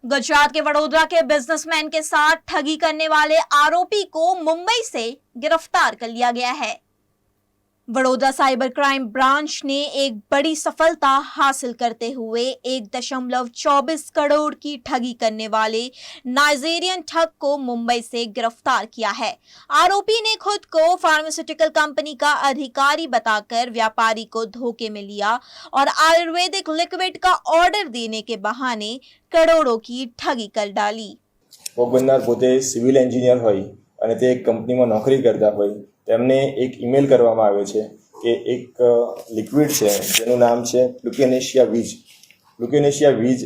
गुजरात के वडोदरा के बिजनेसमैन के साथ ठगी करने वाले आरोपी को मुंबई से गिरफ्तार कर लिया गया है। वडोदरा साइबर क्राइम ब्रांच ने एक बड़ी सफलता हासिल करते हुए 1.24 करोड़ की ठगी करने वाले नाइजीरियन ठग को मुंबई से गिरफ्तार किया है। आरोपी ने खुद को फार्मास्यूटिकल कंपनी का अधिकारी बताकर व्यापारी को धोखे में लिया और आयुर्वेदिक लिक्विड का ऑर्डर देने के बहाने करोड़ों की ठगी कर डाली। ભોગ બનનાર પોતે સિવિલ એન્જિનિયર હોય અને તે એક કંપનીમાં નોકરી કરતા હોય તેમને એક ઈમેલ કરવામાં આવે છે કે એક લિક્વિડ છે જેનું નામ છે લ્યુકેનેશિયા વીજ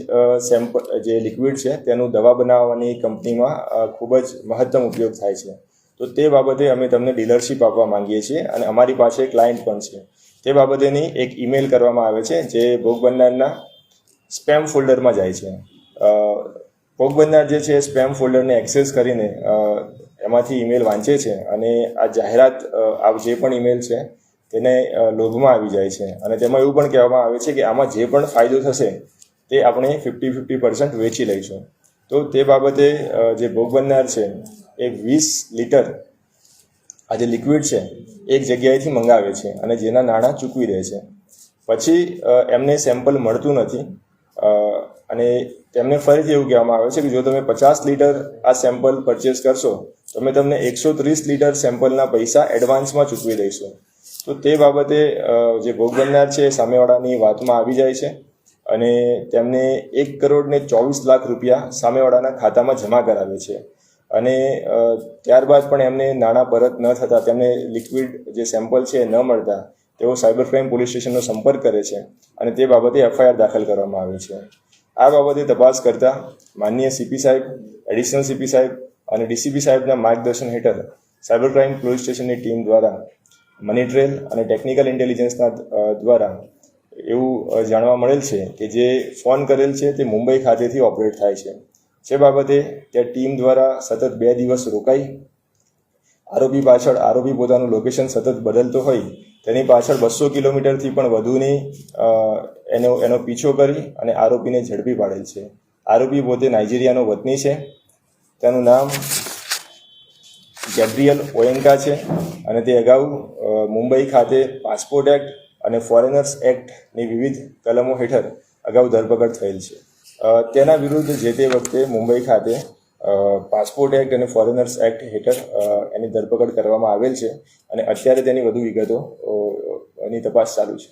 સેમ્પલ જે લિક્વિડ છે તેનું દવા બનાવવાની કંપનીમાં ખૂબ જ મહત્તમ ઉપયોગ થાય છે। તો તે બાબતે અમે તમને ડીલરશીપ આપવા માંગીએ છીએ અને અમારી પાસે ક્લાયન્ટ પણ છે। તે બાબતેની એક ઈમેલ કરવામાં આવે છે જે ભોગ બનનારના સ્પેમ ફોલ્ડરમાં જાય છે। ભોગ બનનાર જે છે સ્પેમ ફોલ્ડરને એક્સેસ કરીને એમાંથી ઈમેલ વાંચે છે અને આ જાહેરાત આ જે પણ ઈમેલ છે તેને લોભમાં આવી જાય છે અને તેમાં એવું પણ કહેવામાં આવે છે કે આમાં જે પણ ફાયદો થશે તે આપણે 50% વેચી લઈશું। તો તે બાબતે જે ભોગ બનનાર છે એ 20 લીટર આ જે લિક્વિડ છે એક જગ્યાએથી મંગાવે છે અને જેના નાણાં ચૂકવી દે છે। પછી એમને સેમ્પલ મળતું નથી અને તેમને ફરીથી એવું કહેવામાં આવે છે કે જો તમે 50 લીટર આ સેમ્પલ પરચેસ કરશો તો અમે તમને 130 લીટર સેમ્પલના પૈસા એડવાન્સમાં ચૂકવી દઈશું। તો તે બાબતે જે ભોગ બનનાર છે સામેવાળાની વાતમાં આવી જાય છે અને તેમને 1,24,00,000 રૂપિયા સામેવાળાના ખાતામાં જમા કરાવે છે અને ત્યારબાદ પણ એમને નાણાં પરત ન થતાં તેમને લિક્વિડ જે સેમ્પલ છે ન મળતા તેઓ સાયબર ક્રાઇમ પોલીસ સ્ટેશનનો સંપર્ક કરે છે અને તે બાબતે એફઆઈઆર દાખલ કરવામાં આવે છે। આ બાબતે તપાસ કરતા માનનીય સીપી સાહેબ, એડિશનલ સીપી સાહેબ અને ડીસીપી સાહેબના માર્ગદર્શન હેઠળ સાયબર ક્રાઇમ પોલીસ સ્ટેશનની ટીમ દ્વારા મની ટ્રેલ અને ટેકનિકલ ઇન્ટેલિજન્સના દ્વારા એવું જાણવા મળેલ છે કે જે ફોન કરેલ છે તે મુંબઈ ખાતેથી ઓપરેટ થાય છે। જે બાબતે ત્યાં ટીમ દ્વારા સતત 2 દિવસ રોકાઈ આરોપી પોતાનું લોકેશન સતત બદલતો હોય તેની પાછળ 200 કિલોમીટરથી પણ વધુની એનો પીછો કરી અને આરોપીને ઝડપી પાડેલ છે। આરોપી પોતે નાઇજીરિયાનો વતની છે, તેનું નામ ગેબ્રિયલ ઓયેન્કા છે અને તે અગાઉ મુંબઈ ખાતે પાસપોર્ટ એક્ટ અને ફોરેનર્સ એક્ટની વિવિધ કલમો હેઠળ અગાઉ ધરપકડ થયેલ છે। તેના વિરુદ્ધ જે તે વખતે મુંબઈ ખાતે પાસપોર્ટ એક્ટ અને ફોરેનર્સ એક્ટ હેઠળ એની ધરપકડ કરવામાં આવેલ છે અને અત્યારે તેની વધુ વિગતો એની તપાસ ચાલુ છે।